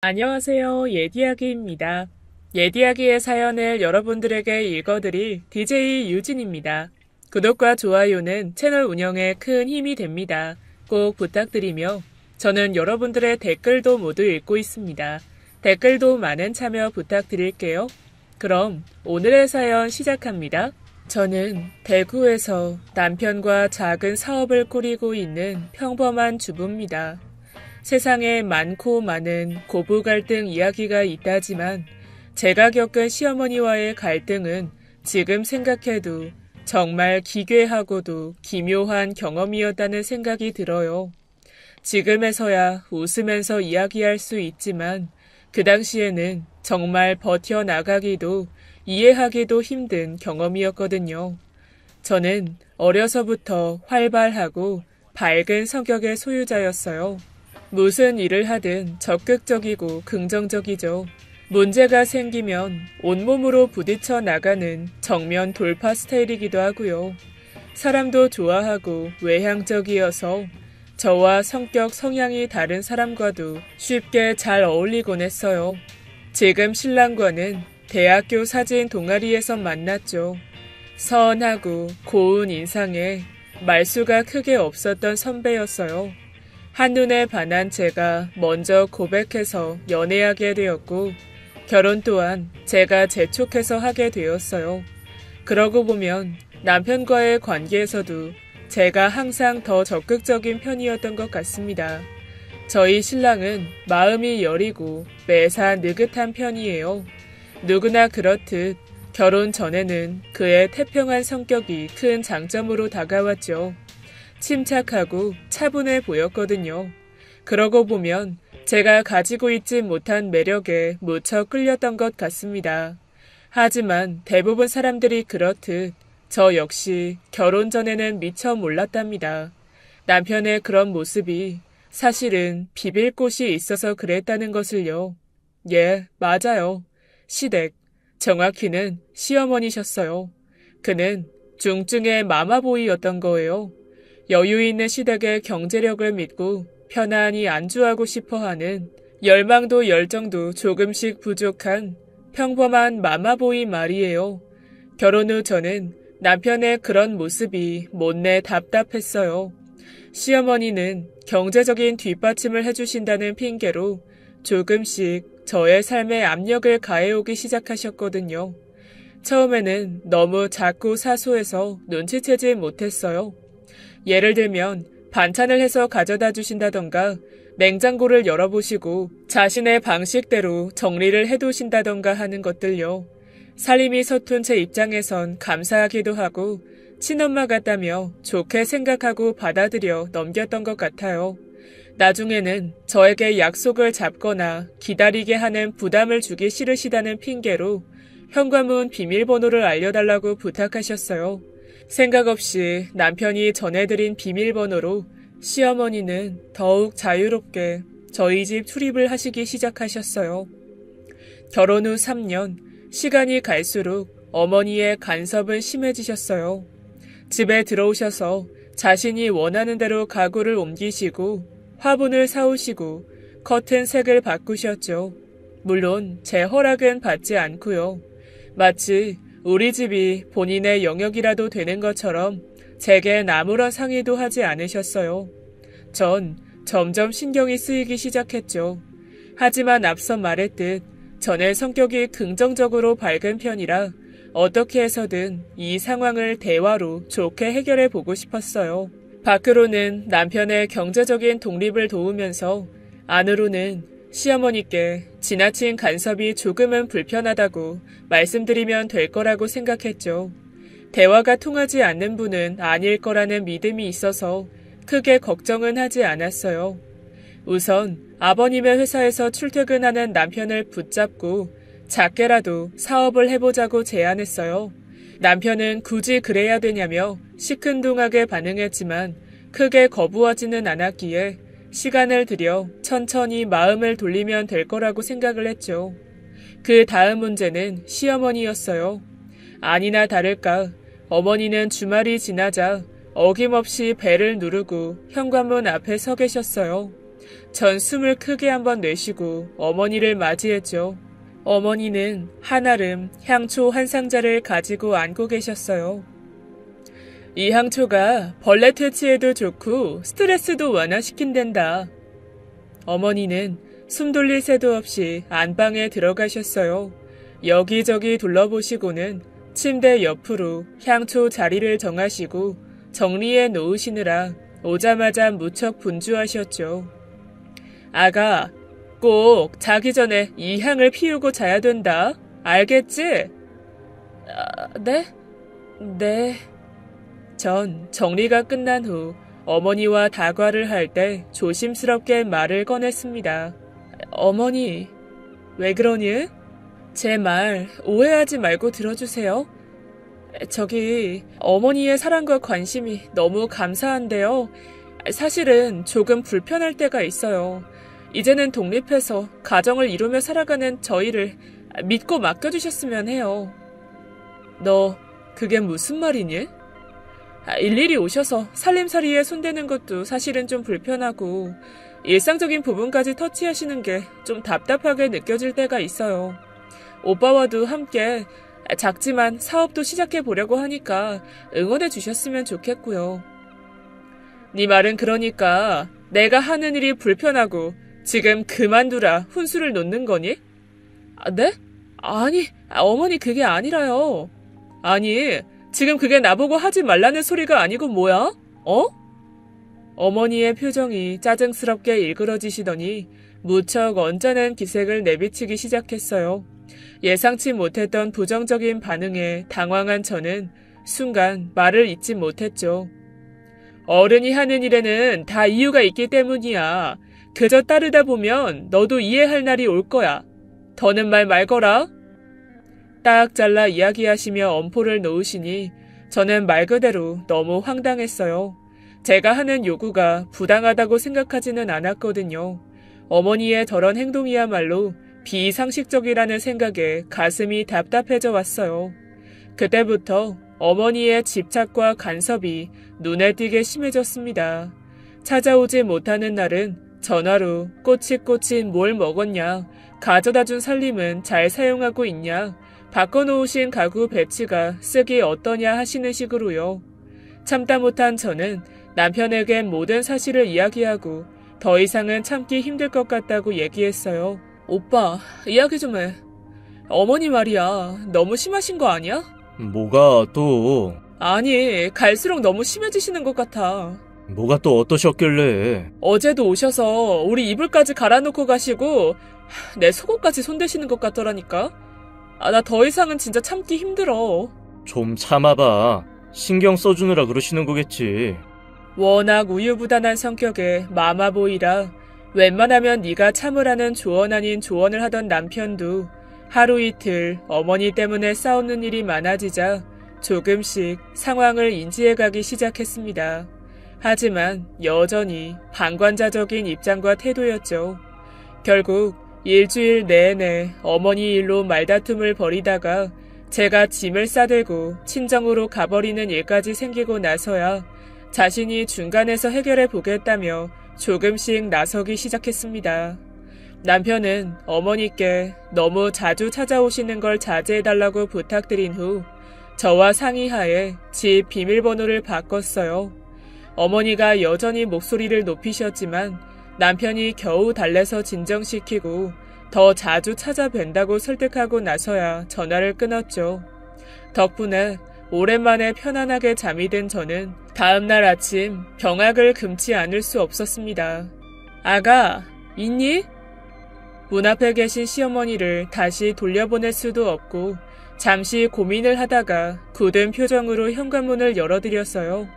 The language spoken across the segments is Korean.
안녕하세요. 예디야기입니다. 예디야기의 사연을 여러분들에게 읽어드릴 DJ 유진입니다. 구독과 좋아요는 채널 운영에 큰 힘이 됩니다. 꼭 부탁드리며 저는 여러분들의 댓글도 모두 읽고 있습니다. 댓글도 많은 참여 부탁드릴게요. 그럼 오늘의 사연 시작합니다. 저는 대구에서 남편과 작은 사업을 꾸리고 있는 평범한 주부입니다. 세상에 많고 많은 고부 갈등 이야기가 있다지만 제가 겪은 시어머니와의 갈등은 지금 생각해도 정말 기괴하고도 기묘한 경험이었다는 생각이 들어요. 지금에서야 웃으면서 이야기할 수 있지만 그 당시에는 정말 버텨나가기도 이해하기도 힘든 경험이었거든요. 저는 어려서부터 활발하고 밝은 성격의 소유자였어요. 무슨 일을 하든 적극적이고 긍정적이죠. 문제가 생기면 온몸으로 부딪혀 나가는 정면 돌파 스타일이기도 하고요. 사람도 좋아하고 외향적이어서 저와 성격 성향이 다른 사람과도 쉽게 잘 어울리곤 했어요. 지금 신랑과는 대학교 사진 동아리에서 만났죠. 선하고 고운 인상에 말수가 크게 없었던 선배였어요. 한눈에 반한 제가 먼저 고백해서 연애하게 되었고 결혼 또한 제가 재촉해서 하게 되었어요. 그러고 보면 남편과의 관계에서도 제가 항상 더 적극적인 편이었던 것 같습니다. 저희 신랑은 마음이 여리고 매사 느긋한 편이에요. 누구나 그렇듯 결혼 전에는 그의 태평한 성격이 큰 장점으로 다가왔죠. 침착하고 차분해 보였거든요. 그러고 보면 제가 가지고 있지 못한 매력에 무척 끌렸던 것 같습니다. 하지만 대부분 사람들이 그렇듯 저 역시 결혼 전에는 미처 몰랐답니다. 남편의 그런 모습이 사실은 비빌 곳이 있어서 그랬다는 것을요. 예, 맞아요. 시댁, 정확히는 시어머니셨어요. 그는 중증의 마마보이였던 거예요. 여유 있는 시댁의 경제력을 믿고 편안히 안주하고 싶어하는 열망도 열정도 조금씩 부족한 평범한 마마보이 말이에요. 결혼 후 저는 남편의 그런 모습이 못내 답답했어요. 시어머니는 경제적인 뒷받침을 해주신다는 핑계로 조금씩 저의 삶에 압력을 가해오기 시작하셨거든요. 처음에는 너무 작고 사소해서 눈치채지 못했어요. 예를 들면 반찬을 해서 가져다 주신다던가 냉장고를 열어보시고 자신의 방식대로 정리를 해두신다던가 하는 것들요. 살림이 서툰 제 입장에선 감사하기도 하고 친엄마 같다며 좋게 생각하고 받아들여 넘겼던 것 같아요. 나중에는 저에게 약속을 잡거나 기다리게 하는 부담을 주기 싫으시다는 핑계로 현관문 비밀번호를 알려달라고 부탁하셨어요. 생각 없이 남편이 전해드린 비밀번호로 시어머니는 더욱 자유롭게 저희 집 출입을 하시기 시작하셨어요. 결혼 후 3년, 시간이 갈수록 어머니의 간섭은 심해지셨어요. 집에 들어오셔서 자신이 원하는 대로 가구를 옮기시고 화분을 사오시고 커튼 색을 바꾸셨죠. 물론 제 허락은 받지 않고요. 마치 우리 집이 본인의 영역이라도 되는 것처럼 제겐 아무런 상의도 하지 않으셨어요. 전 점점 신경이 쓰이기 시작했죠. 하지만 앞서 말했듯 저는 성격이 긍정적으로 밝은 편이라 어떻게 해서든 이 상황을 대화로 좋게 해결해 보고 싶었어요. 밖으로는 남편의 경제적인 독립을 도우면서 안으로는 시어머니께 지나친 간섭이 조금은 불편하다고 말씀드리면 될 거라고 생각했죠. 대화가 통하지 않는 분은 아닐 거라는 믿음이 있어서 크게 걱정은 하지 않았어요. 우선 아버님의 회사에서 출퇴근하는 남편을 붙잡고 작게라도 사업을 해보자고 제안했어요. 남편은 굳이 그래야 되냐며 시큰둥하게 반응했지만 크게 거부하지는 않았기에 시간을 들여 천천히 마음을 돌리면 될 거라고 생각을 했죠. 그 다음 문제는 시어머니였어요. 아니나 다를까 어머니는 주말이 지나자 어김없이 벨을 누르고 현관문 앞에 서 계셨어요. 전 숨을 크게 한번 내쉬고 어머니를 맞이했죠. 어머니는 한아름 향초 한 상자를 가지고 앉고 계셨어요. 이 향초가 벌레 퇴치에도 좋고 스트레스도 완화시킨댄다. 어머니는 숨 돌릴 새도 없이 안방에 들어가셨어요. 여기저기 둘러보시고는 침대 옆으로 향초 자리를 정하시고 정리해 놓으시느라 오자마자 무척 분주하셨죠. 아가, 꼭 자기 전에 이 향을 피우고 자야 된다. 알겠지? 네? 네. 전 정리가 끝난 후 어머니와 다과를 할 때 조심스럽게 말을 꺼냈습니다. 어머니, 왜 그러니? 제 말 오해하지 말고 들어주세요. 저기 어머니의 사랑과 관심이 너무 감사한데요. 사실은 조금 불편할 때가 있어요. 이제는 독립해서 가정을 이루며 살아가는 저희를 믿고 맡겨주셨으면 해요. 너 그게 무슨 말이니? 일일이 오셔서 살림살이에 손대는 것도 사실은 좀 불편하고 일상적인 부분까지 터치하시는 게 좀 답답하게 느껴질 때가 있어요. 오빠와도 함께 작지만 사업도 시작해 보려고 하니까 응원해 주셨으면 좋겠고요. 네 말은 그러니까 내가 하는 일이 불편하고 지금 그만두라 훈수를 놓는 거니? 네? 아니, 어머니 그게 아니라요. 아니, 지금 그게 나보고 하지 말라는 소리가 아니고 뭐야? 어머니의 표정이 짜증스럽게 일그러지시더니 무척 언짢은 기색을 내비치기 시작했어요. 예상치 못했던 부정적인 반응에 당황한 저는 순간 말을 잇지 못했죠. 어른이 하는 일에는 다 이유가 있기 때문이야. 그저 따르다 보면 너도 이해할 날이 올 거야. 더는 말 말거라. 딱 잘라 이야기하시며 엄포를 놓으시니 저는 말 그대로 너무 황당했어요. 제가 하는 요구가 부당하다고 생각하지는 않았거든요. 어머니의 저런 행동이야말로 비상식적이라는 생각에 가슴이 답답해져 왔어요. 그때부터 어머니의 집착과 간섭이 눈에 띄게 심해졌습니다. 찾아오지 못하는 날은 전화로 꼬치꼬치 뭘 먹었냐, 가져다준 살림은 잘 사용하고 있냐, 바꿔놓으신 가구 배치가 쓰기 어떠냐 하시는 식으로요. 참다 못한 저는 남편에게 모든 사실을 이야기하고 더 이상은 참기 힘들 것 같다고 얘기했어요. 오빠, 이야기 좀 해. 어머니 말이야, 너무 심하신 거 아니야? 뭐가 또? 아니, 갈수록 너무 심해지시는 것 같아. 뭐가 또 어떠셨길래? 어제도 오셔서 우리 이불까지 갈아놓고 가시고 내 속옷까지 손대시는 것 같더라니까. 나 더 이상은 진짜 참기 힘들어. 좀 참아봐. 신경 써주느라 그러시는 거겠지. 워낙 우유부단한 성격에 마마보이라 웬만하면 네가 참으라는 조언 아닌 조언을 하던 남편도 하루 이틀 어머니 때문에 싸우는 일이 많아지자 조금씩 상황을 인지해가기 시작했습니다. 하지만 여전히 방관자적인 입장과 태도였죠. 결국 일주일 내내 어머니 일로 말다툼을 벌이다가 제가 짐을 싸들고 친정으로 가버리는 일까지 생기고 나서야 자신이 중간에서 해결해 보겠다며 조금씩 나서기 시작했습니다. 남편은 어머니께 너무 자주 찾아오시는 걸 자제해달라고 부탁드린 후 저와 상의하에 집 비밀번호를 바꿨어요. 어머니가 여전히 목소리를 높이셨지만 남편이 겨우 달래서 진정시키고 더 자주 찾아뵌다고 설득하고 나서야 전화를 끊었죠. 덕분에 오랜만에 편안하게 잠이 든 저는 다음날 아침 병학을 금치 않을 수 없었습니다. 아가, 있니? 문 앞에 계신 시어머니를 다시 돌려보낼 수도 없고 잠시 고민을 하다가 굳은 표정으로 현관문을 열어드렸어요.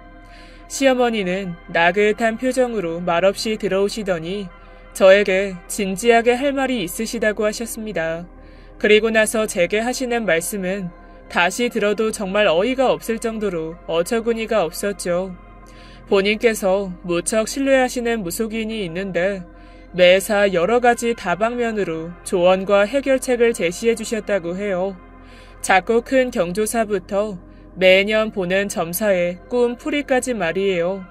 시어머니는 나긋한 표정으로 말없이 들어오시더니 저에게 진지하게 할 말이 있으시다고 하셨습니다. 그리고 나서 제게 하시는 말씀은 다시 들어도 정말 어이가 없을 정도로 어처구니가 없었죠. 본인께서 무척 신뢰하시는 무속인이 있는데 매사 여러 가지 다방면으로 조언과 해결책을 제시해 주셨다고 해요. 작고 큰 경조사부터 매년 보는 점사의 꿈 풀이까지 말이에요.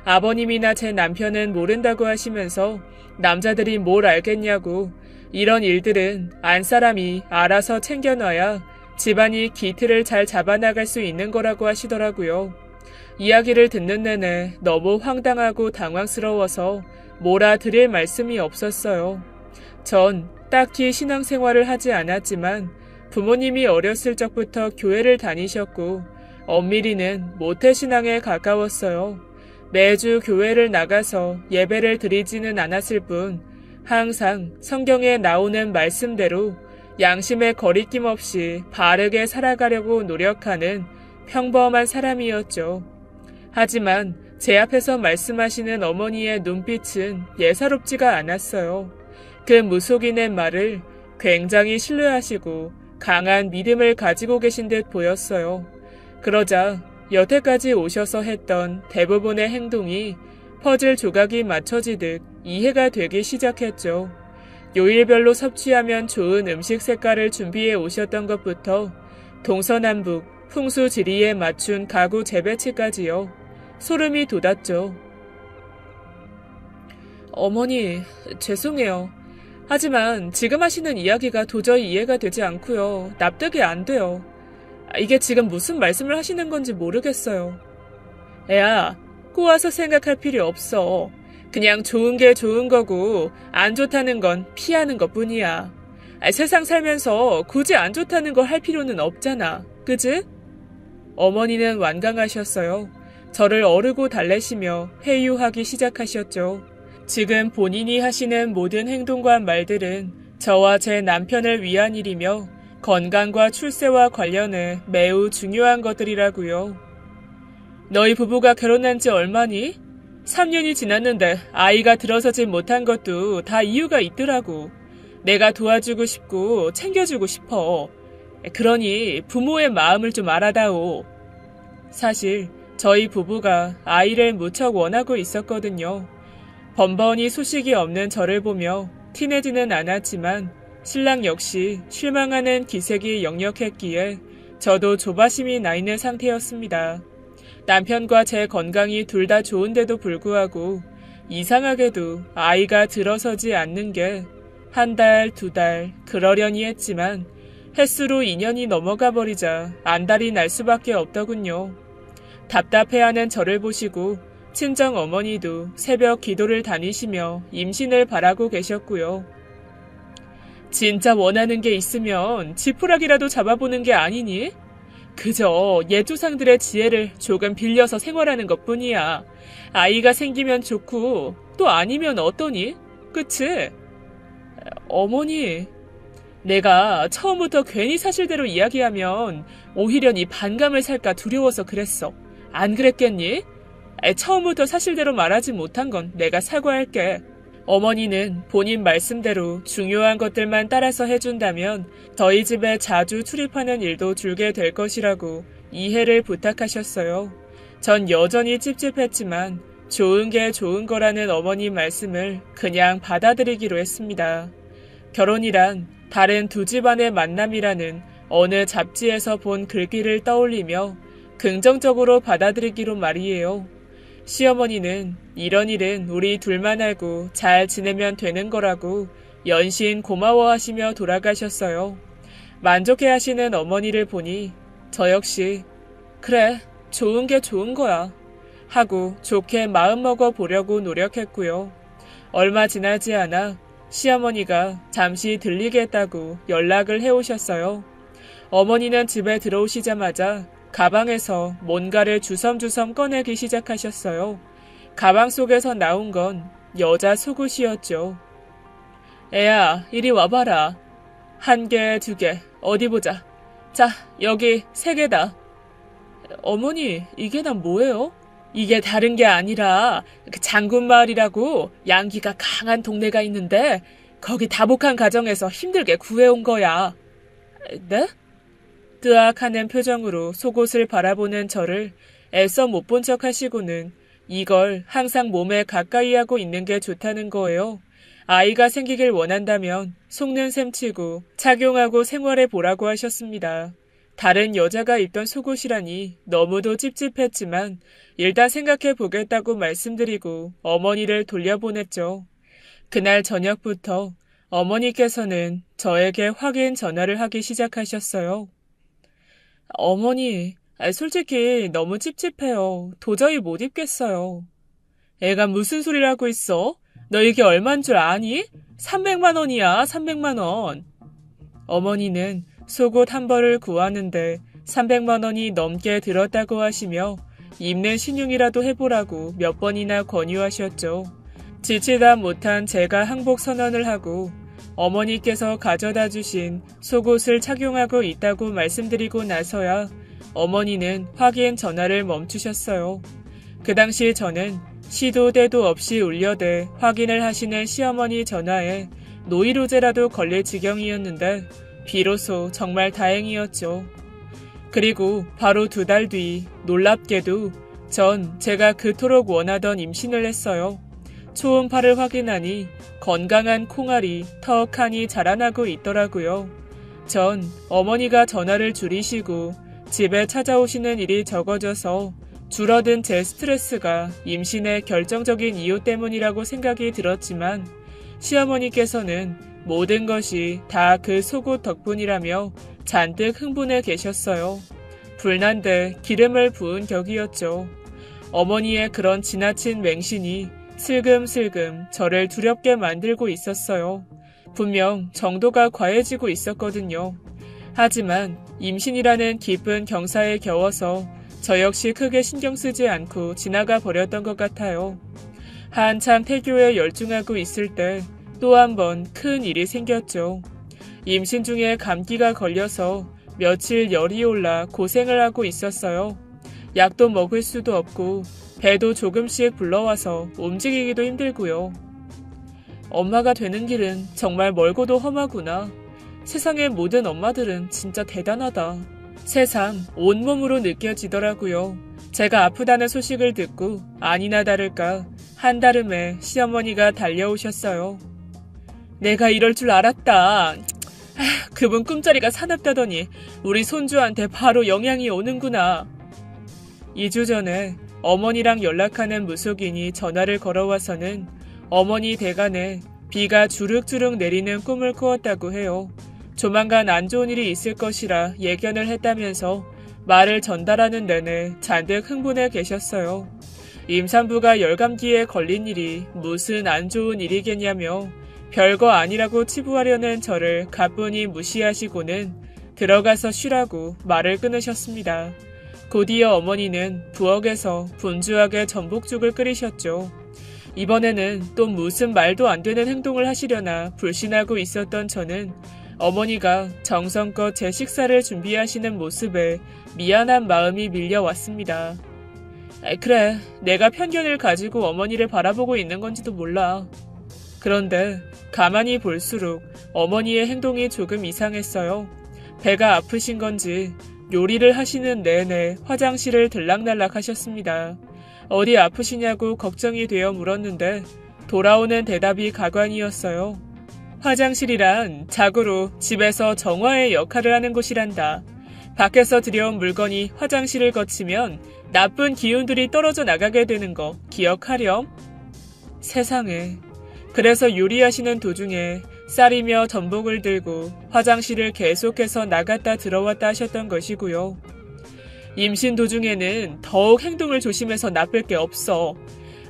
아버님이나 제 남편은 모른다고 하시면서 남자들이 뭘 알겠냐고, 이런 일들은 안 사람이 알아서 챙겨놔야 집안이 기틀을 잘 잡아나갈 수 있는 거라고 하시더라고요. 이야기를 듣는 내내 너무 황당하고 당황스러워서 뭐라 드릴 말씀이 없었어요. 전 딱히 신앙생활을 하지 않았지만 부모님이 어렸을 적부터 교회를 다니셨고 엄밀히는 모태신앙에 가까웠어요. 매주 교회를 나가서 예배를 드리지는 않았을 뿐 항상 성경에 나오는 말씀대로 양심의 거리낌 없이 바르게 살아가려고 노력하는 평범한 사람이었죠. 하지만 제 앞에서 말씀하시는 어머니의 눈빛은 예사롭지가 않았어요. 그 무속인의 말을 굉장히 신뢰하시고 강한 믿음을 가지고 계신 듯 보였어요. 그러자 여태까지 오셔서 했던 대부분의 행동이 퍼즐 조각이 맞춰지듯 이해가 되기 시작했죠. 요일별로 섭취하면 좋은 음식 색깔을 준비해 오셨던 것부터 동서남북 풍수지리에 맞춘 가구 재배치까지요. 소름이 돋았죠. 어머니, 죄송해요. 하지만 지금 하시는 이야기가 도저히 이해가 되지 않고요. 납득이 안 돼요. 이게 지금 무슨 말씀을 하시는 건지 모르겠어요. 애야, 꼬아서 생각할 필요 없어. 그냥 좋은 게 좋은 거고 안 좋다는 건 피하는 것뿐이야. 세상 살면서 굳이 안 좋다는 걸 할 필요는 없잖아. 그지? 어머니는 완강하셨어요. 저를 어르고 달래시며 회유하기 시작하셨죠. 지금 본인이 하시는 모든 행동과 말들은 저와 제 남편을 위한 일이며 건강과 출세와 관련해 매우 중요한 것들이라고요. 너희 부부가 결혼한 지 얼마니? 3년이 지났는데 아이가 들어서지 못한 것도 다 이유가 있더라고. 내가 도와주고 싶고 챙겨주고 싶어. 그러니 부모의 마음을 좀 알아다오. 사실 저희 부부가 아이를 무척 원하고 있었거든요. 번번이 소식이 없는 저를 보며 티내지는 않았지만 신랑 역시 실망하는 기색이 역력했기에 저도 조바심이 나 있는 상태였습니다. 남편과 제 건강이 둘 다 좋은데도 불구하고 이상하게도 아이가 들어서지 않는 게 한 달, 두 달 그러려니 했지만 햇수로 2년이 넘어가 버리자 안달이 날 수밖에 없더군요. 답답해하는 저를 보시고 친정 어머니도 새벽 기도를 다니시며 임신을 바라고 계셨고요. 진짜 원하는 게 있으면 지푸라기라도 잡아보는 게 아니니? 그저 옛 조상들의 지혜를 조금 빌려서 생활하는 것뿐이야. 아이가 생기면 좋고 또 아니면 어떠니? 그치? 어머니, 내가 처음부터 괜히 사실대로 이야기하면 오히려 네 반감을 살까 두려워서 그랬어. 안 그랬겠니? 처음부터 사실대로 말하지 못한 건 내가 사과할게. 어머니는 본인 말씀대로 중요한 것들만 따라서 해준다면 저희 집에 자주 출입하는 일도 줄게 될 것이라고 이해를 부탁하셨어요. 전 여전히 찝찝했지만 좋은 게 좋은 거라는 어머니 말씀을 그냥 받아들이기로 했습니다. 결혼이란 다른 두 집안의 만남이라는 어느 잡지에서 본 글귀를 떠올리며 긍정적으로 받아들이기로 말이에요. 시어머니는 이런 일은 우리 둘만 알고 잘 지내면 되는 거라고 연신 고마워하시며 돌아가셨어요. 만족해하시는 어머니를 보니 저 역시 그래, 좋은 게 좋은 거야 하고 좋게 마음먹어 보려고 노력했고요. 얼마 지나지 않아 시어머니가 잠시 들리겠다고 연락을 해오셨어요. 어머니는 집에 들어오시자마자 가방에서 뭔가를 주섬주섬 꺼내기 시작하셨어요. 가방 속에서 나온 건 여자 속옷이었죠. 애야, 이리 와봐라. 1개, 2개, 어디 보자. 자, 여기 3개다. 어머니, 이게 다 뭐예요? 이게 다른 게 아니라 장군마을이라고 양기가 강한 동네가 있는데 거기 다복한 가정에서 힘들게 구해온 거야. 네? 뜨악하는 표정으로 속옷을 바라보는 저를 애써 못 본 척 하시고는 이걸 항상 몸에 가까이 하고 있는 게 좋다는 거예요. 아이가 생기길 원한다면 속는 셈치고 착용하고 생활해 보라고 하셨습니다. 다른 여자가 입던 속옷이라니 너무도 찝찝했지만 일단 생각해 보겠다고 말씀드리고 어머니를 돌려보냈죠. 그날 저녁부터 어머니께서는 저에게 확인 전화를 하기 시작하셨어요. 어머니, 솔직히 너무 찝찝해요. 도저히 못 입겠어요. 애가 무슨 소리를 하고 있어? 너 이게 얼만 줄 아니? 300만 원이야, 300만 원. 어머니는 속옷 한 벌을 구하는데 300만 원이 넘게 들었다고 하시며 입는 신용이라도 해보라고 몇 번이나 권유하셨죠. 지치다 못한 제가 항복 선언을 하고 어머니께서 가져다 주신 속옷을 착용하고 있다고 말씀드리고 나서야 어머니는 확인 전화를 멈추셨어요. 그 당시 저는 시도 때도 없이 울려대 확인을 하시는 시어머니 전화에 노이로제라도 걸릴 지경이었는데 비로소 정말 다행이었죠. 그리고 바로 2달 뒤 놀랍게도 전 제가 그토록 원하던 임신을 했어요. 초음파를 확인하니 건강한 콩알이 턱하니 자라나고 있더라고요. 전 어머니가 전화를 줄이시고 집에 찾아오시는 일이 적어져서 줄어든 제 스트레스가 임신의 결정적인 이유 때문이라고 생각이 들었지만 시어머니께서는 모든 것이 다 그 속옷 덕분이라며 잔뜩 흥분해 계셨어요. 불난데 기름을 부은 격이었죠. 어머니의 그런 지나친 맹신이 슬금슬금 저를 두렵게 만들고 있었어요. 분명 정도가 과해지고 있었거든요. 하지만 임신이라는 기쁜 경사에 겨워서 저 역시 크게 신경 쓰지 않고 지나가 버렸던 것 같아요. 한참 태교에 열중하고 있을 때 또 한 번 큰 일이 생겼죠. 임신 중에 감기가 걸려서 며칠 열이 올라 고생을 하고 있었어요. 약도 먹을 수도 없고 배도 조금씩 불러와서 움직이기도 힘들고요. 엄마가 되는 길은 정말 멀고도 험하구나. 세상의 모든 엄마들은 진짜 대단하다. 새삼 온몸으로 느껴지더라고요. 제가 아프다는 소식을 듣고 아니나 다를까 한달음에 시어머니가 달려오셨어요. 내가 이럴 줄 알았다. 그분 꿈자리가 사납다더니 우리 손주한테 바로 영향이 오는구나. 2주 전에 어머니랑 연락하는 무속인이 전화를 걸어와서는 어머니 대간에 비가 주룩주룩 내리는 꿈을 꾸었다고 해요. 조만간 안 좋은 일이 있을 것이라 예견을 했다면서 말을 전달하는 내내 잔뜩 흥분해 계셨어요. 임산부가 열감기에 걸린 일이 무슨 안 좋은 일이겠냐며 별거 아니라고 치부하려는 저를 가뿐히 무시하시고는 들어가서 쉬라고 말을 끊으셨습니다. 곧이어 어머니는 부엌에서 분주하게 전복죽을 끓이셨죠. 이번에는 또 무슨 말도 안 되는 행동을 하시려나 불신하고 있었던 저는 어머니가 정성껏 제 식사를 준비하시는 모습에 미안한 마음이 밀려왔습니다. 그래, 내가 편견을 가지고 어머니를 바라보고 있는 건지도 몰라. 그런데 가만히 볼수록 어머니의 행동이 조금 이상했어요. 배가 아프신 건지 요리를 하시는 내내 화장실을 들락날락 하셨습니다. 어디 아프시냐고 걱정이 되어 물었는데 돌아오는 대답이 가관이었어요. 화장실이란 자고로 집에서 정화의 역할을 하는 곳이란다. 밖에서 들여온 물건이 화장실을 거치면 나쁜 기운들이 떨어져 나가게 되는 거 기억하렴? 세상에. 그래서 요리하시는 도중에 쌀이며 전복을 들고 화장실을 계속해서 나갔다 들어왔다 하셨던 것이고요. 임신 도중에는 더욱 행동을 조심해서 나쁠 게 없어.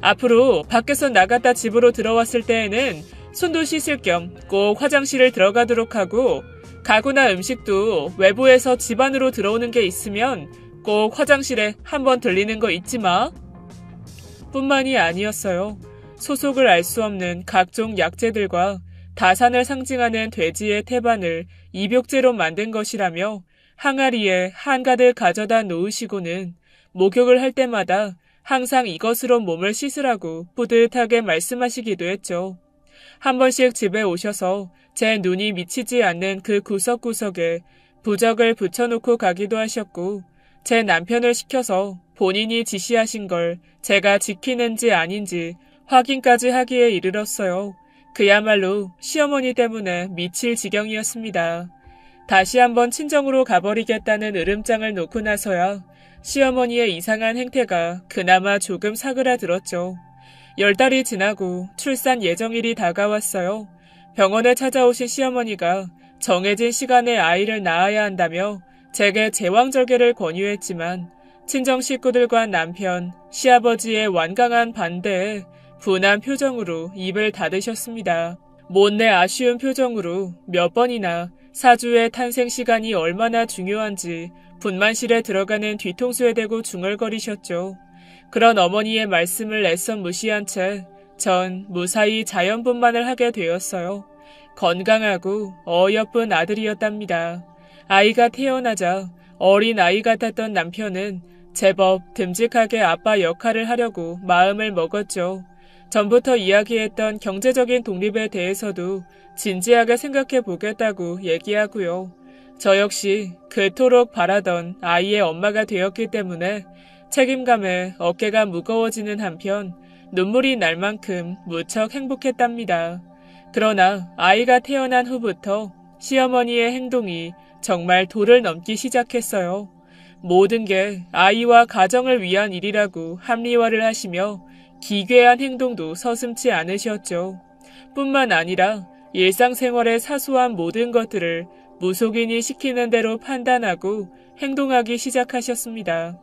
앞으로 밖에서 나갔다 집으로 들어왔을 때에는 손도 씻을 겸 꼭 화장실을 들어가도록 하고 가구나 음식도 외부에서 집 안으로 들어오는 게 있으면 꼭 화장실에 한번 들리는 거 잊지 마. 뿐만이 아니었어요. 소속을 알 수 없는 각종 약재들과 다산을 상징하는 돼지의 태반을 입욕제로 만든 것이라며 항아리에 한가득 가져다 놓으시고는 목욕을 할 때마다 항상 이것으로 몸을 씻으라고 뿌듯하게 말씀하시기도 했죠. 한 번씩 집에 오셔서 제 눈이 미치지 않는 그 구석구석에 부적을 붙여놓고 가기도 하셨고 제 남편을 시켜서 본인이 지시하신 걸 제가 지키는지 아닌지 확인까지 하기에 이르렀어요. 그야말로 시어머니 때문에 미칠 지경이었습니다. 다시 한번 친정으로 가버리겠다는 으름장을 놓고 나서야 시어머니의 이상한 행태가 그나마 조금 사그라들었죠. 10달이 지나고 출산 예정일이 다가왔어요. 병원에 찾아오신 시어머니가 정해진 시간에 아이를 낳아야 한다며 제게 제왕절개를 권유했지만 친정 식구들과 남편, 시아버지의 완강한 반대에 분한 표정으로 입을 닫으셨습니다. 못내 아쉬운 표정으로 몇 번이나 사주의 탄생 시간이 얼마나 중요한지 분만실에 들어가는 뒤통수에 대고 중얼거리셨죠. 그런 어머니의 말씀을 애써 무시한 채 전 무사히 자연분만을 하게 되었어요. 건강하고 어여쁜 아들이었답니다. 아이가 태어나자 어린 아이 같았던 남편은 제법 듬직하게 아빠 역할을 하려고 마음을 먹었죠. 전부터 이야기했던 경제적인 독립에 대해서도 진지하게 생각해 보겠다고 얘기하고요. 저 역시 그토록 바라던 아이의 엄마가 되었기 때문에 책임감에 어깨가 무거워지는 한편 눈물이 날 만큼 무척 행복했답니다. 그러나 아이가 태어난 후부터 시어머니의 행동이 정말 도를 넘기 시작했어요. 모든 게 아이와 가정을 위한 일이라고 합리화를 하시며 기괴한 행동도 서슴지 않으셨죠. 뿐만 아니라 일상생활의 사소한 모든 것들을 무속인이 시키는 대로 판단하고 행동하기 시작하셨습니다.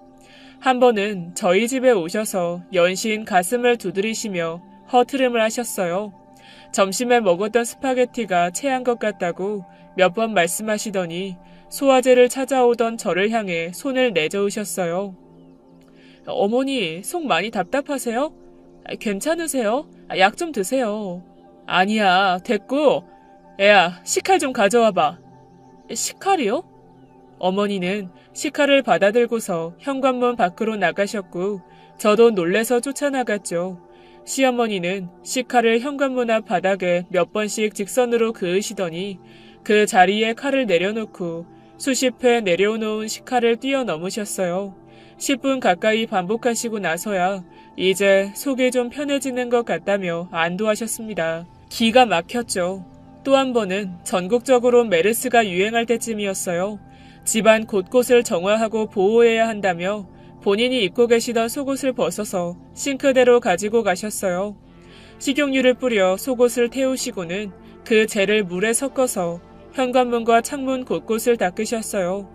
한 번은 저희 집에 오셔서 연신 가슴을 두드리시며 허트름을 하셨어요. 점심에 먹었던 스파게티가 체한 것 같다고 몇 번 말씀하시더니 소화제를 찾아오던 저를 향해 손을 내저으셨어요. 어머니, 속 많이 답답하세요? 괜찮으세요? 약 좀 드세요. 아니야, 됐고. 애야, 식칼 좀 가져와봐. 식칼이요? 어머니는 식칼을 받아들고서 현관문 밖으로 나가셨고 저도 놀래서 쫓아나갔죠. 시어머니는 식칼을 현관문 앞 바닥에 몇 번씩 직선으로 그으시더니 그 자리에 칼을 내려놓고 수십 회 내려놓은 식칼을 뛰어넘으셨어요. 10분 가까이 반복하시고 나서야 이제 속이 좀 편해지는 것 같다며 안도하셨습니다. 기가 막혔죠. 또 한 번은 전국적으로 메르스가 유행할 때쯤이었어요. 집안 곳곳을 정화하고 보호해야 한다며 본인이 입고 계시던 속옷을 벗어서 싱크대로 가지고 가셨어요. 식용유를 뿌려 속옷을 태우시고는 그 젤을 물에 섞어서 현관문과 창문 곳곳을 닦으셨어요.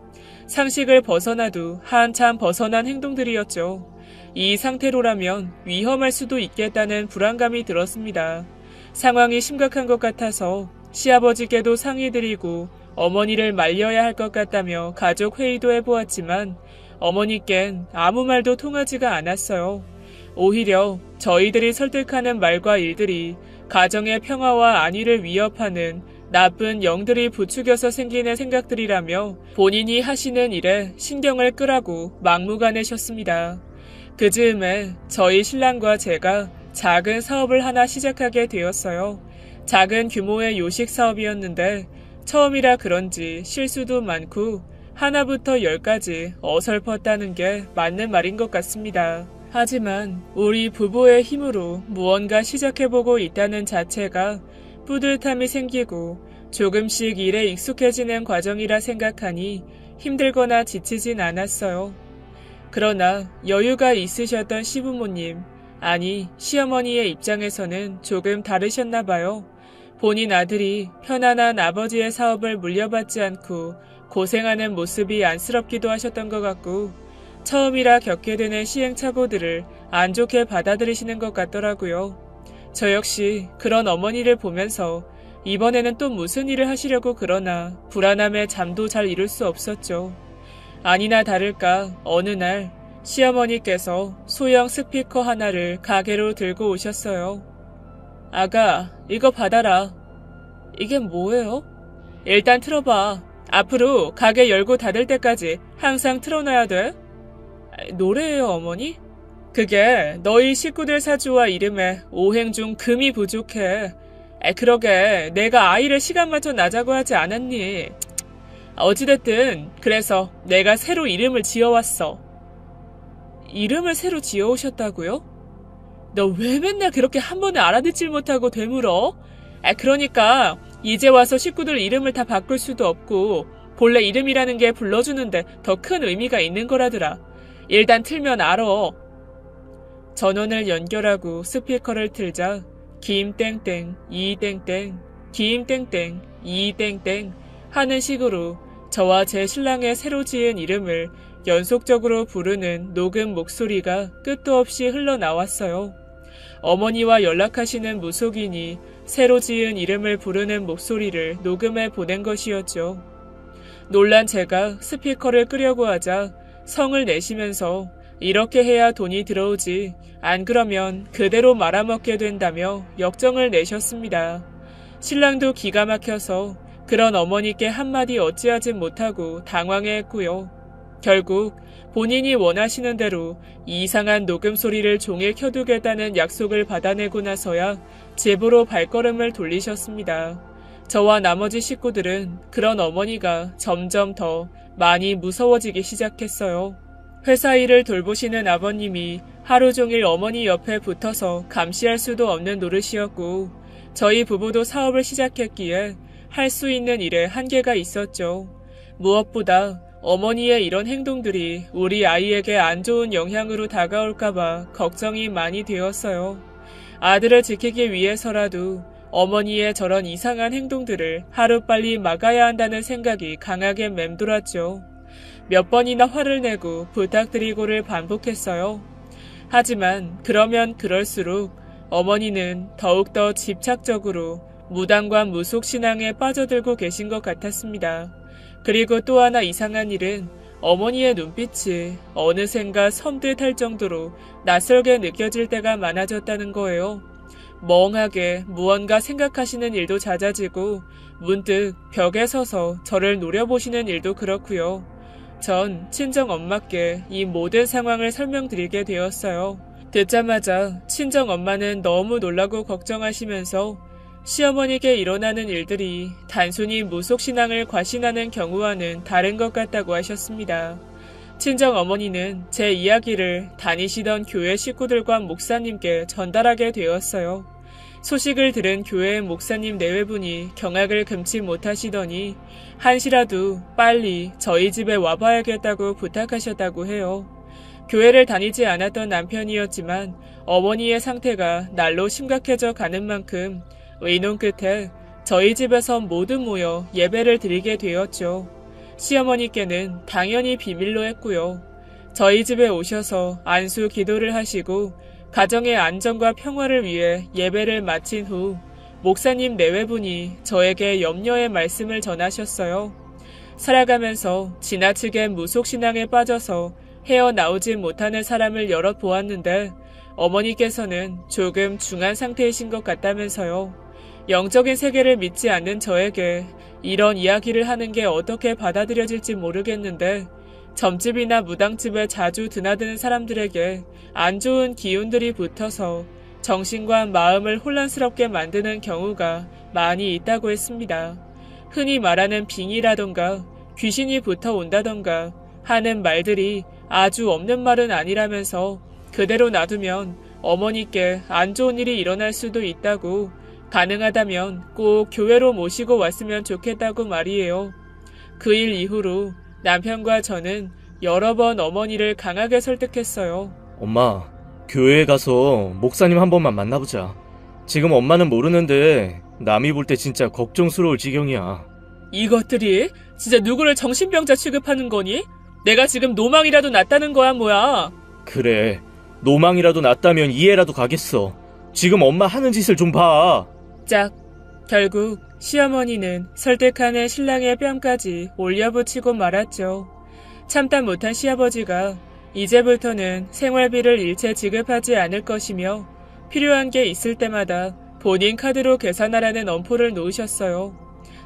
상식을 벗어나도 한참 벗어난 행동들이었죠. 이 상태로라면 위험할 수도 있겠다는 불안감이 들었습니다. 상황이 심각한 것 같아서 시아버지께도 상의드리고 어머니를 말려야 할 것 같다며 가족 회의도 해보았지만 어머니께는 아무 말도 통하지가 않았어요. 오히려 저희들이 설득하는 말과 일들이 가정의 평화와 안위를 위협하는 나쁜 영들이 부추겨서 생기는 생각들이라며 본인이 하시는 일에 신경을 끄라고 막무가내셨습니다. 그 즈음에 저희 신랑과 제가 작은 사업을 하나 시작하게 되었어요. 작은 규모의 요식 사업이었는데 처음이라 그런지 실수도 많고 하나부터 10까지 어설펐다는 게 맞는 말인 것 같습니다. 하지만 우리 부부의 힘으로 무언가 시작해보고 있다는 자체가 뿌듯함이 생기고 조금씩 일에 익숙해지는 과정이라 생각하니 힘들거나 지치진 않았어요. 그러나 여유가 있으셨던 시부모님, 아니 시어머니의 입장에서는 조금 다르셨나 봐요. 본인 아들이 편안한 아버지의 사업을 물려받지 않고 고생하는 모습이 안쓰럽기도 하셨던 것 같고 처음이라 겪게 되는 시행착오들을 안 좋게 받아들이시는 것 같더라고요. 저 역시 그런 어머니를 보면서 이번에는 또 무슨 일을 하시려고 그러나 불안함에 잠도 잘 이룰 수 없었죠. 아니나 다를까 어느 날 시어머니께서 소형 스피커 하나를 가게로 들고 오셨어요. 아가, 이거 받아라. 이게 뭐예요? 일단 틀어봐. 앞으로 가게 열고 닫을 때까지 항상 틀어놔야 돼. 노래예요, 어머니? 그게 너희 식구들 사주와 이름에 오행 중 금이 부족해. 그러게 내가 아이를 시간 맞춰 나자고 하지 않았니? 어찌됐든 그래서 내가 새로 이름을 지어왔어. 이름을 새로 지어오셨다고요? 너 왜 맨날 그렇게 한 번에 알아듣질 못하고 되물어? 그러니까 이제 와서 식구들 이름을 다 바꿀 수도 없고 본래 이름이라는 게 불러주는데 더 큰 의미가 있는 거라더라. 일단 틀면 알아. 전원을 연결하고 스피커를 틀자 김땡땡 이땡땡 김땡땡 이땡땡 하는 식으로 저와 제 신랑의 새로 지은 이름을 연속적으로 부르는 녹음 목소리가 끝도 없이 흘러나왔어요. 어머니와 연락하시는 무속인이 새로 지은 이름을 부르는 목소리를 녹음해 보낸 것이었죠. 놀란 제가 스피커를 끄려고 하자 성을 내시면서 이렇게 해야 돈이 들어오지, 안 그러면 그대로 말아먹게 된다며 역정을 내셨습니다. 신랑도 기가 막혀서 그런 어머니께 한마디 어찌하지 못하고 당황해했고요. 결국 본인이 원하시는 대로 이상한 녹음 소리를 종이에 켜두겠다는 약속을 받아내고 나서야 집으로 발걸음을 돌리셨습니다. 저와 나머지 식구들은 그런 어머니가 점점 더 많이 무서워지기 시작했어요. 회사 일을 돌보시는 아버님이 하루 종일 어머니 옆에 붙어서 감시할 수도 없는 노릇이었고, 저희 부부도 사업을 시작했기에 할 수 있는 일에 한계가 있었죠. 무엇보다 어머니의 이런 행동들이 우리 아이에게 안 좋은 영향으로 다가올까봐 걱정이 많이 되었어요. 아들을 지키기 위해서라도 어머니의 저런 이상한 행동들을 하루빨리 막아야 한다는 생각이 강하게 맴돌았죠. 몇 번이나 화를 내고 부탁드리고를 반복했어요. 하지만 그러면 그럴수록 어머니는 더욱더 집착적으로 무당과 무속신앙에 빠져들고 계신 것 같았습니다. 그리고 또 하나 이상한 일은 어머니의 눈빛이 어느샌가 섬뜩할 정도로 낯설게 느껴질 때가 많아졌다는 거예요. 멍하게 무언가 생각하시는 일도 잦아지고 문득 벽에 서서 저를 노려보시는 일도 그렇고요. 전 친정엄마께 이 모든 상황을 설명드리게 되었어요. 듣자마자 친정엄마는 너무 놀라고 걱정하시면서 시어머니께 일어나는 일들이 단순히 무속신앙을 과신하는 경우와는 다른 것 같다고 하셨습니다. 친정어머니는 제 이야기를 다니시던 교회 식구들과 목사님께 전달하게 되었어요. 소식을 들은 교회 목사님 내외분이 경악을 금치 못하시더니 한시라도 빨리 저희 집에 와봐야겠다고 부탁하셨다고 해요. 교회를 다니지 않았던 남편이었지만 어머니의 상태가 날로 심각해져 가는 만큼 의논 끝에 저희 집에서 모두 모여 예배를 드리게 되었죠. 시어머니께는 당연히 비밀로 했고요. 저희 집에 오셔서 안수 기도를 하시고 가정의 안정과 평화를 위해 예배를 마친 후 목사님 내외분이 저에게 염려의 말씀을 전하셨어요. 살아가면서 지나치게 무속신앙에 빠져서 헤어나오지 못하는 사람을 여럿 보았는데 어머니께서는 조금 중한 상태이신 것 같다면서요. 영적인 세계를 믿지 않는 저에게 이런 이야기를 하는 게 어떻게 받아들여질지 모르겠는데 점집이나 무당집에 자주 드나드는 사람들에게 안 좋은 기운들이 붙어서 정신과 마음을 혼란스럽게 만드는 경우가 많이 있다고 했습니다. 흔히 말하는 빙이라던가 귀신이 붙어온다던가 하는 말들이 아주 없는 말은 아니라면서 그대로 놔두면 어머니께 안 좋은 일이 일어날 수도 있다고, 가능하다면 꼭 교회로 모시고 왔으면 좋겠다고 말이에요. 그 일 이후로 남편과 저는 여러 번 어머니를 강하게 설득했어요. 엄마, 교회에 가서 목사님 한 번만 만나보자. 지금 엄마는 모르는데 남이 볼 때 진짜 걱정스러울 지경이야. 이것들이 진짜 누구를 정신병자 취급하는 거니? 내가 지금 노망이라도 났다는 거야 뭐야? 그래, 노망이라도 났다면 이해라도 가겠어. 지금 엄마 하는 짓을 좀 봐. 짝. 결국 시어머니는 설득하는 신랑의 뺨까지 올려붙이고 말았죠. 참다 못한 시아버지가 이제부터는 생활비를 일체 지급하지 않을 것이며 필요한 게 있을 때마다 본인 카드로 계산하라는 엄포를 놓으셨어요.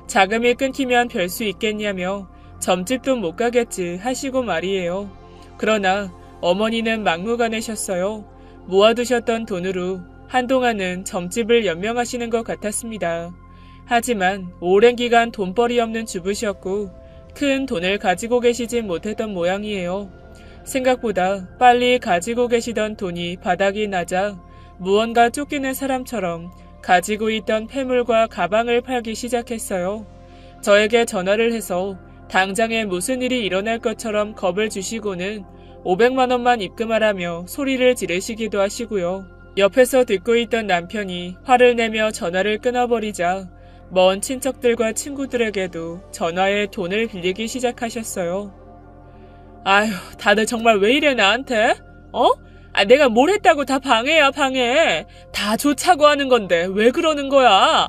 자금이 끊기면 별 수 있겠냐며 점집도 못 가겠지 하시고 말이에요. 그러나 어머니는 막무가내셨어요. 모아두셨던 돈으로 한동안은 점집을 연명하시는 것 같았습니다. 하지만 오랜 기간 돈벌이 없는 주부셨고 큰 돈을 가지고 계시진 못했던 모양이에요. 생각보다 빨리 가지고 계시던 돈이 바닥이 나자 무언가 쫓기는 사람처럼 가지고 있던 폐물과 가방을 팔기 시작했어요. 저에게 전화를 해서 당장에 무슨 일이 일어날 것처럼 겁을 주시고는 500만 원만 입금하라며 소리를 지르시기도 하시고요. 옆에서 듣고 있던 남편이 화를 내며 전화를 끊어버리자 먼 친척들과 친구들에게도 전화에 돈을 빌리기 시작하셨어요. 아휴, 다들 정말 왜 이래 나한테? 내가 뭘 했다고 다 방해야 방해. 다 좋자고 하는 건데 왜 그러는 거야?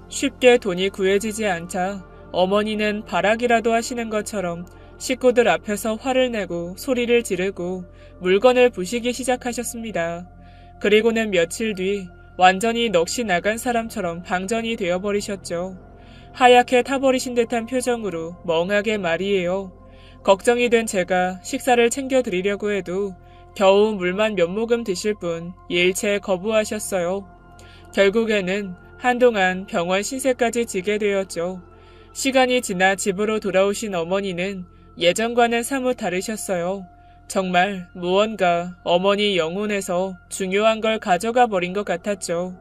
쉽게 돈이 구해지지 않자 어머니는 발악이라도 하시는 것처럼 식구들 앞에서 화를 내고 소리를 지르고 물건을 부시기 시작하셨습니다. 그리고는 며칠 뒤 완전히 넋이 나간 사람처럼 방전이 되어버리셨죠. 하얗게 타버리신 듯한 표정으로 멍하게 말이에요. 걱정이 된 제가 식사를 챙겨드리려고 해도 겨우 물만 몇 모금 드실 뿐 일체 거부하셨어요. 결국에는 한동안 병원 신세까지 지게 되었죠. 시간이 지나 집으로 돌아오신 어머니는 예전과는 사뭇 다르셨어요. 정말 무언가 어머니 영혼에서 중요한 걸 가져가 버린 것 같았죠.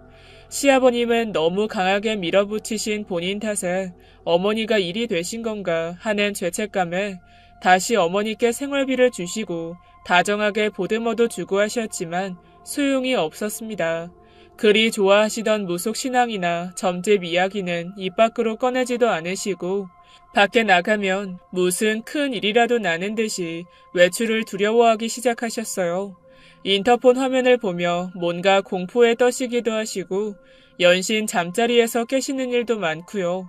시아버님은 너무 강하게 밀어붙이신 본인 탓에 어머니가 일이 되신 건가 하는 죄책감에 다시 어머니께 생활비를 주시고 다정하게 보듬어도 주고 하셨지만 소용이 없었습니다. 그리 좋아하시던 무속신앙이나 점집 이야기는 입 밖으로 꺼내지도 않으시고 밖에 나가면 무슨 큰 일이라도 나는 듯이 외출을 두려워하기 시작하셨어요. 인터폰 화면을 보며 뭔가 공포에 떠시기도 하시고 연신 잠자리에서 깨시는 일도 많고요.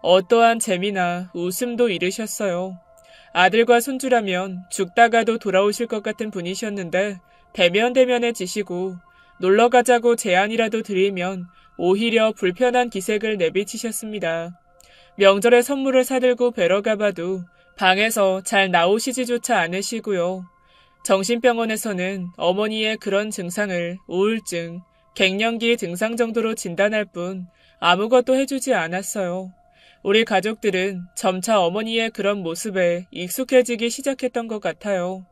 어떠한 재미나 웃음도 잃으셨어요. 아들과 손주라면 죽다가도 돌아오실 것 같은 분이셨는데 대면대면해지시고 놀러가자고 제안이라도 드리면 오히려 불편한 기색을 내비치셨습니다. 명절에 선물을 사들고 뵈러 가봐도 방에서 잘 나오시지조차 않으시고요. 정신병원에서는 어머니의 그런 증상을 우울증, 갱년기 증상 정도로 진단할 뿐 아무것도 해주지 않았어요. 우리 가족들은 점차 어머니의 그런 모습에 익숙해지기 시작했던 것 같아요.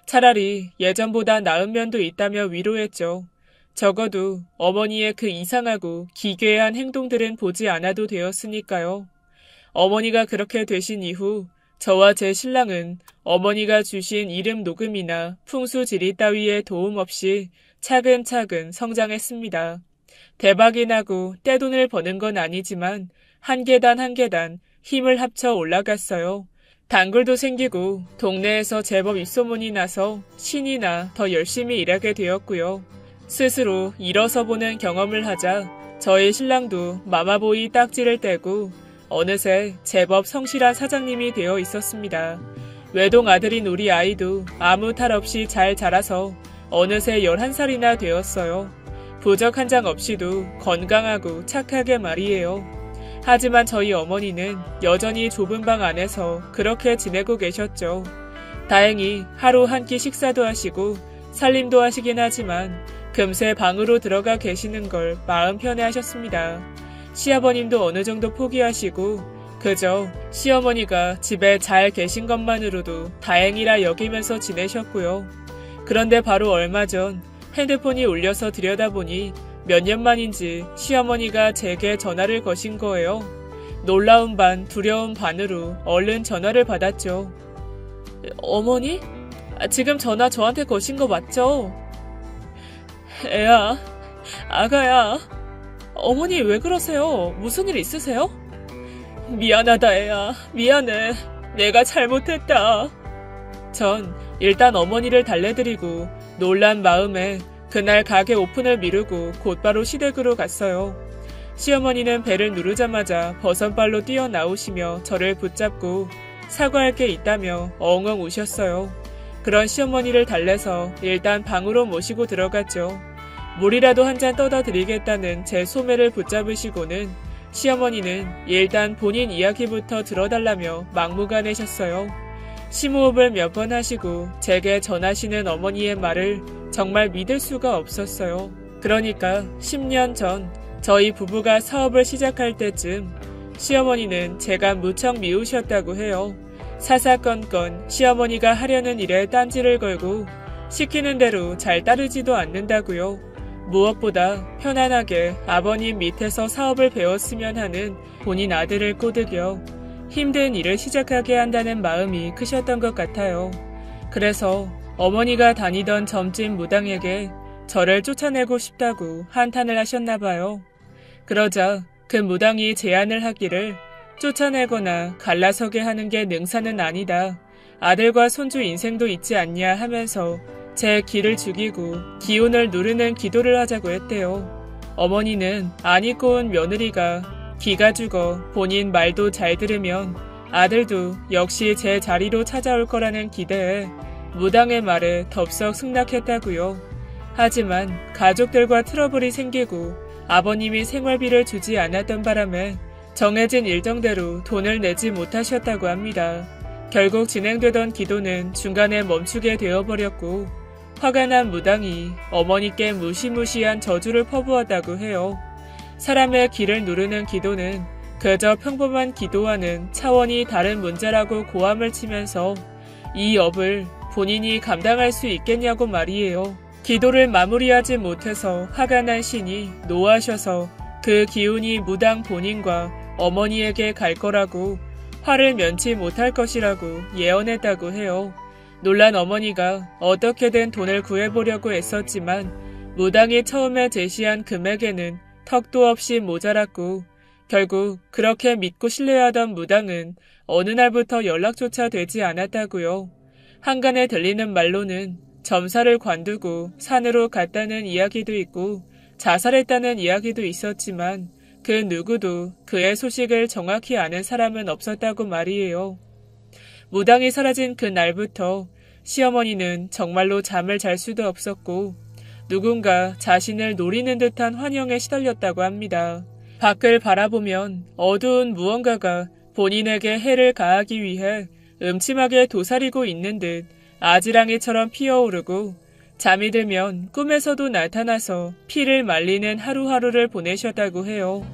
차라리 예전보다 나은 면도 있다며 위로했죠. 적어도 어머니의 그 이상하고 기괴한 행동들은 보지 않아도 되었으니까요. 어머니가 그렇게 되신 이후 저와 제 신랑은 어머니가 주신 이름 녹음이나 풍수지리 따위의 도움 없이 차근차근 성장했습니다. 대박이 나고 떼돈을 버는 건 아니지만 한 계단 한 계단 힘을 합쳐 올라갔어요. 단골도 생기고 동네에서 제법 입소문이 나서 신이 나 더 열심히 일하게 되었고요. 스스로 일어서 보는 경험을 하자 저희 신랑도 마마보이 딱지를 떼고 어느새 제법 성실한 사장님이 되어 있었습니다. 외동 아들인 우리 아이도 아무 탈 없이 잘 자라서 어느새 11살이나 되었어요. 부적 한 장 없이도 건강하고 착하게 말이에요. 하지만 저희 어머니는 여전히 좁은 방 안에서 그렇게 지내고 계셨죠. 다행히 하루 한 끼 식사도 하시고 살림도 하시긴 하지만 금세 방으로 들어가 계시는 걸 마음 편해 하셨습니다. 시아버님도 어느 정도 포기하시고 그저 시어머니가 집에 잘 계신 것만으로도 다행이라 여기면서 지내셨고요. 그런데 바로 얼마 전 핸드폰이 울려서 들여다보니 몇 년 만인지 시어머니가 제게 전화를 거신 거예요. 놀라운 반 두려운 반으로 얼른 전화를 받았죠. 어머니? 지금 전화 저한테 거신 거 맞죠? 애야, 아가야, 어머니 왜 그러세요? 무슨 일 있으세요? 미안하다 애야, 미안해. 내가 잘못했다. 전 일단 어머니를 달래드리고 놀란 마음에 그날 가게 오픈을 미루고 곧바로 시댁으로 갔어요. 시어머니는 배를 누르자마자 버선발로 뛰어나오시며 저를 붙잡고 사과할 게 있다며 엉엉 우셨어요. 그런 시어머니를 달래서 일단 방으로 모시고 들어갔죠. 물이라도 한 잔 떠다 드리겠다는 제 소매를 붙잡으시고는 시어머니는 일단 본인 이야기부터 들어달라며 막무가내셨어요. 심호흡을 몇 번 하시고 제게 전하시는 어머니의 말을 정말 믿을 수가 없었어요. 그러니까 10년 전 저희 부부가 사업을 시작할 때쯤 시어머니는 제가 무척 미우셨다고 해요. 사사건건 시어머니가 하려는 일에 딴지를 걸고 시키는 대로 잘 따르지도 않는다고요. 무엇보다 편안하게 아버님 밑에서 사업을 배웠으면 하는 본인 아들을 꼬드겨 힘든 일을 시작하게 한다는 마음이 크셨던 것 같아요. 그래서 어머니가 다니던 점집 무당에게 저를 쫓아내고 싶다고 한탄을 하셨나봐요. 그러자 그 무당이 제안을 하기를 쫓아내거나 갈라서게 하는 게 능사는 아니다. 아들과 손주 인생도 있지 않냐 하면서 제 기를 죽이고 기운을 누르는 기도를 하자고 했대요. 어머니는 안 입고 온 며느리가 기가 죽어 본인 말도 잘 들으면 아들도 역시 제 자리로 찾아올 거라는 기대에 무당의 말에 덥석 승낙했다고요. 하지만 가족들과 트러블이 생기고 아버님이 생활비를 주지 않았던 바람에 정해진 일정대로 돈을 내지 못하셨다고 합니다. 결국 진행되던 기도는 중간에 멈추게 되어버렸고 화가 난 무당이 어머니께 무시무시한 저주를 퍼부었다고 해요. 사람의 기를 누르는 기도는 그저 평범한 기도와는 차원이 다른 문제라고 고함을 치면서 이 업을 본인이 감당할 수 있겠냐고 말이에요. 기도를 마무리하지 못해서 화가 난 신이 노하셔서 그 기운이 무당 본인과 어머니에게 갈 거라고 화를 면치 못할 것이라고 예언했다고 해요. 놀란 어머니가 어떻게든 돈을 구해보려고 애썼지만 무당이 처음에 제시한 금액에는 턱도 없이 모자랐고 결국 그렇게 믿고 신뢰하던 무당은 어느 날부터 연락조차 되지 않았다고요. 한간에 들리는 말로는 점사를 관두고 산으로 갔다는 이야기도 있고 자살했다는 이야기도 있었지만 그 누구도 그의 소식을 정확히 아는 사람은 없었다고 말이에요. 무당이 사라진 그 날부터 시어머니는 정말로 잠을 잘 수도 없었고 누군가 자신을 노리는 듯한 환영에 시달렸다고 합니다. 밖을 바라보면 어두운 무언가가 본인에게 해를 가하기 위해 음침하게 도사리고 있는 듯 아지랑이처럼 피어오르고 잠이 들면 꿈에서도 나타나서 피를 말리는 하루하루를 보내셨다고 해요.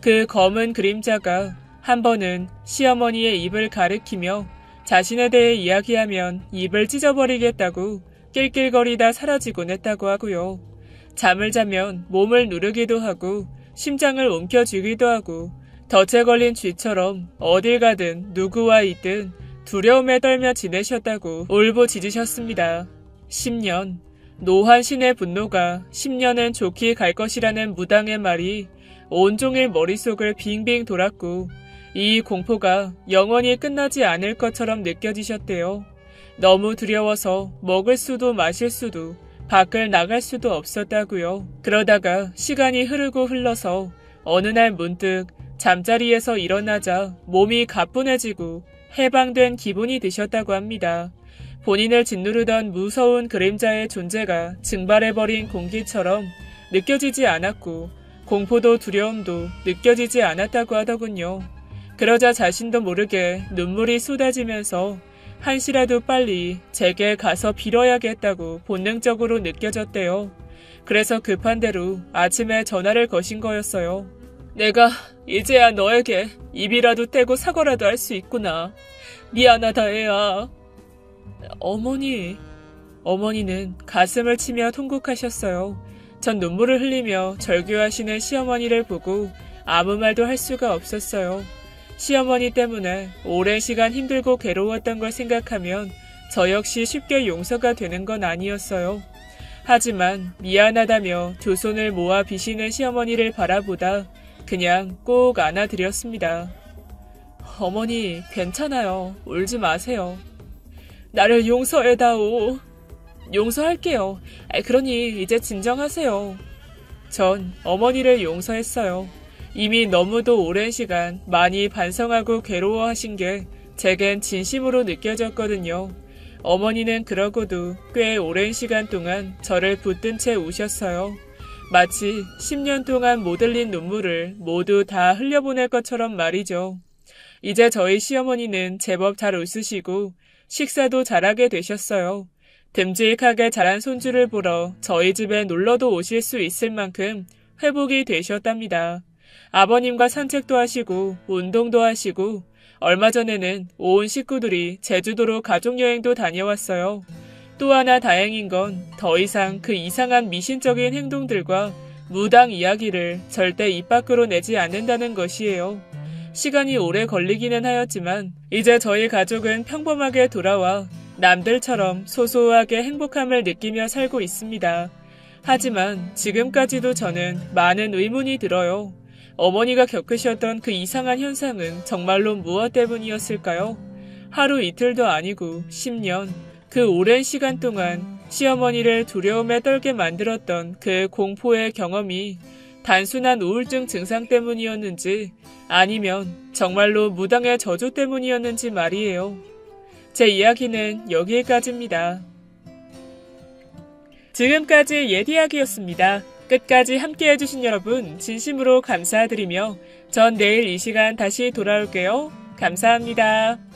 그 검은 그림자가 한 번은 시어머니의 입을 가리키며 자신에 대해 이야기하면 입을 찢어버리겠다고 낄낄거리다 사라지곤 했다고 하고요. 잠을 자면 몸을 누르기도 하고 심장을 움켜쥐기도 하고 덫에 걸린 쥐처럼 어딜 가든 누구와 있든 두려움에 떨며 지내셨다고 울부짖으셨습니다. 10년, 노한 신의 분노가 10년은 좋게 갈 것이라는 무당의 말이 온종일 머릿속을 빙빙 돌았고 이 공포가 영원히 끝나지 않을 것처럼 느껴지셨대요. 너무 두려워서 먹을 수도 마실 수도 밖을 나갈 수도 없었다고요. 그러다가 시간이 흐르고 흘러서 어느 날 문득 잠자리에서 일어나자 몸이 가뿐해지고 해방된 기분이 드셨다고 합니다. 본인을 짓누르던 무서운 그림자의 존재가 증발해버린 공기처럼 느껴지지 않았고 공포도 두려움도 느껴지지 않았다고 하더군요. 그러자 자신도 모르게 눈물이 쏟아지면서 한시라도 빨리 제게 가서 빌어야겠다고 본능적으로 느껴졌대요. 그래서 급한 대로 아침에 전화를 거신 거였어요. 내가 이제야 너에게 입이라도 떼고 사과라도 할 수 있구나. 미안하다 애야. 어머니는 가슴을 치며 통곡하셨어요. 전 눈물을 흘리며 절규하시는 시어머니를 보고 아무 말도 할 수가 없었어요. 시어머니 때문에 오랜 시간 힘들고 괴로웠던 걸 생각하면 저 역시 쉽게 용서가 되는 건 아니었어요. 하지만 미안하다며 두 손을 모아 비시는 시어머니를 바라보다 그냥 꼭 안아드렸습니다. 어머니, 괜찮아요. 울지 마세요. 나를 용서해다오. 용서할게요. 그러니 이제 진정하세요. 전 어머니를 용서했어요. 이미 너무도 오랜 시간 많이 반성하고 괴로워하신 게 제겐 진심으로 느껴졌거든요. 어머니는 그러고도 꽤 오랜 시간 동안 저를 붙든 채 우셨어요. 마치 10년 동안 못 흘린 눈물을 모두 다 흘려보낼 것처럼 말이죠. 이제 저희 시어머니는 제법 잘 웃으시고 식사도 잘하게 되셨어요. 듬직하게 자란 손주를 보러 저희 집에 놀러도 오실 수 있을 만큼 회복이 되셨답니다. 아버님과 산책도 하시고 운동도 하시고 얼마 전에는 온 식구들이 제주도로 가족여행도 다녀왔어요. 또 하나 다행인 건 더 이상 그 이상한 미신적인 행동들과 무당 이야기를 절대 입 밖으로 내지 않는다는 것이에요. 시간이 오래 걸리기는 하였지만 이제 저희 가족은 평범하게 돌아와 남들처럼 소소하게 행복함을 느끼며 살고 있습니다. 하지만 지금까지도 저는 많은 의문이 들어요. 어머니가 겪으셨던 그 이상한 현상은 정말로 무엇 때문이었을까요? 하루 이틀도 아니고 10년, 그 오랜 시간 동안 시어머니를 두려움에 떨게 만들었던 그 공포의 경험이 단순한 우울증 증상 때문이었는지 아니면 정말로 무당의 저주 때문이었는지 말이에요. 제 이야기는 여기까지입니다. 지금까지 옛이야기였습니다. 끝까지 함께 해주신 여러분 진심으로 감사드리며 전 내일 이 시간 다시 돌아올게요. 감사합니다.